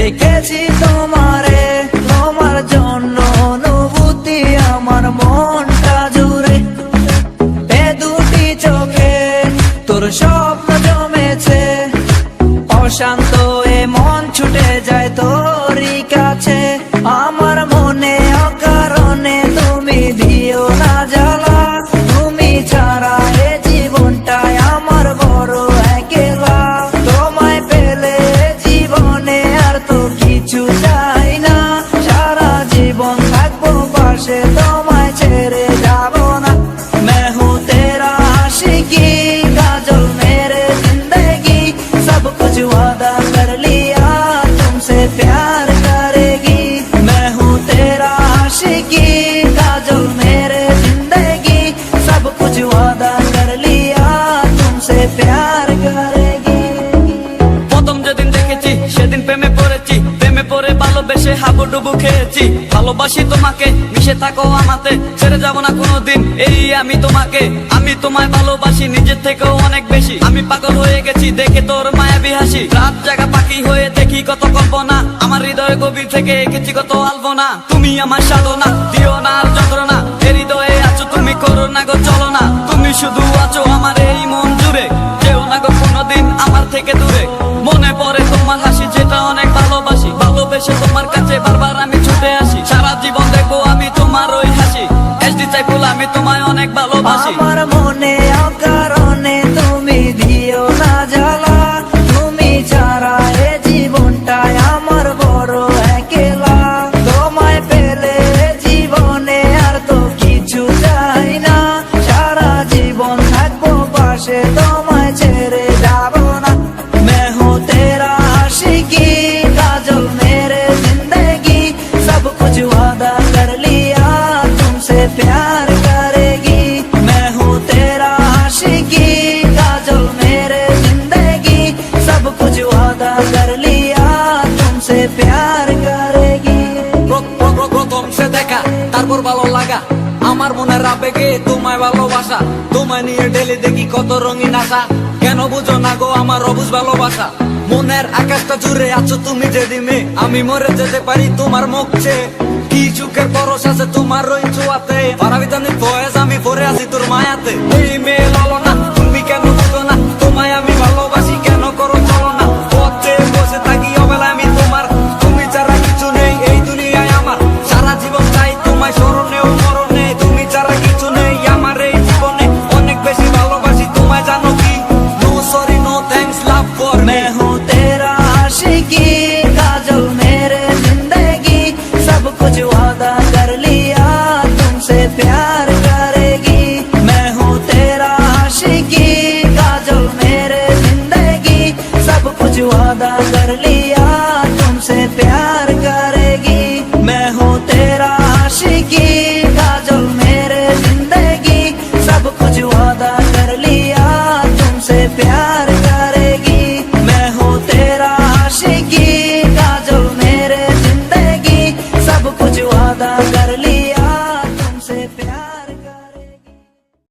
দেখেছি তোমারে, তোমার জন্য অনুভূতি আমার মনটা জুড়ে। এ দুটি চোখে তোর স্বপ্ন জমেছে, অশান্ত এ মন ছুটে যায় তোরই কাছে। আমার মনে অকারণে তুমি দিও না জ্বালা, তুমি ছাড়া এ জীবনটায় আমার বড় একলা। তোমায় পেলে জীবনে আর তো কিছু চাই না, সারা জীবন থাকবো পাশে, তোমায় ছেড়ে যাবো না। मैं हूँ तेरा आशिकी, काजल मेरे जिंदगी, सब कुछ वादा कर लिया तुमसे प्यार करेगी। मैं हूँ तेरा आशिकी, काजल मेरे जिंदगी, सब कुछ वादा कर लिया तुमसे प्यार करेगी। প্রথম যেদিন দেখেছি সেদিন প্রেমে পড়েছি, প্রেমে পড়ে ভালোবেসে হাবুডুবু খেয়েছি। ভালোবাসি তোমাকে, মিশে থাকো আমাতে, ছেড়ে যাব না কোনোদিন এই আমি তোমাকে। আমি তোমায় ভালোবাসি নিজের থেকেও অনেক বেশি, আমি পাগল হয়ে গেছি দেখে তোর মায়াবী হাসি। রাত জাগা পাখি হয়ে দেখি কত কল্পনা, আমার হৃদয় গভীর থেকে এঁকেছি কত আলপনা। তুমি আমার সাধনা, দিও না আর যন্ত্রণা, এ হৃদয়ে আছো তুমি, করো না গো চলো না। তুমি শুধু আছো আমার এই মন জুড়ে, যেও না গো কোনোদিন আমার থেকে দূরে। মনে পড়ে তোমার হাসি যেটা অনেক ভালোবাসি, ভালোবেসে তোমার কাছে বারবার আমি ছুটে আসি। সারা জীবন দেখবো আমি তোমার ওই হাসি, এসডি চাইফুল আমি তোমায় অনেক ভালোবাসি। আমার মনে অকারণে তুমি দিও না জ্বালা, তুমি ছাড়া এ জীবনটায় আমার বড় একলা। তোমায় পেলে জীবনে আর তো কিছু চাই না, সারা জীবন থাকবো পাশে, তোমায় ছেড়ে যাবো না। मैं हूँ तेरा आशिकी, काजल मेरे जिंदगी, सब कुछ वादा कर लिया तुमसे प्यार करेगी। मैं हूँ तेरा आशिकी, काजल मेरे जिंदगी, सब कुछ वादा कर लिया तुमसे प्यार करेगी। প্রথম সে দেখা তারপর ভালো লাগা, আমার মনের আবেগে তোমায় ভালোবাসা। তোমায় নিয়ে ডেলি দেখি কত রঙিন আশা, কেন বুঝো না গো আমার অবুঝ ভালোবাসা। মনের আকাশটা জুড়ে আছো তুমি যেদিনে, আমি মরে যেতে পারি তোমার মুখ চেয়ে। কি চুকের পরশ আছে তোমার ওই ছোঁয়াতে, পারাবিতানি ফয়েজ আমি পরে আছি তোর মায়াতে। এই মেয়ে লালো না, তুমি কেন বুঝো না, তোমায় আমি ভালোবাসি কেন করো চলো না। পথে বসে থাকি অবেলায় আমি তোমার, তুমি ছাড়া কিছু নেই এই দুনিয়ায় আমার। সারা জীবন চাই তোমায় স্মরণে ও মরণে, তুমি ছাড়া কিছু নেই আমার এই জীবনে। অনেক বেশি ভালোবাসি তোমায় জানো কি, no sorry no thanks love for me. मैं हूँ तेरा आशिकी, काजल मेरे जिंदगी, सब कुछ वादा कर लिया तुमसे प्यार करेगी। मैं हूँ तेरा आशिकी, काजल मेरे जिंदगी, सब कुछ वादा कर लिया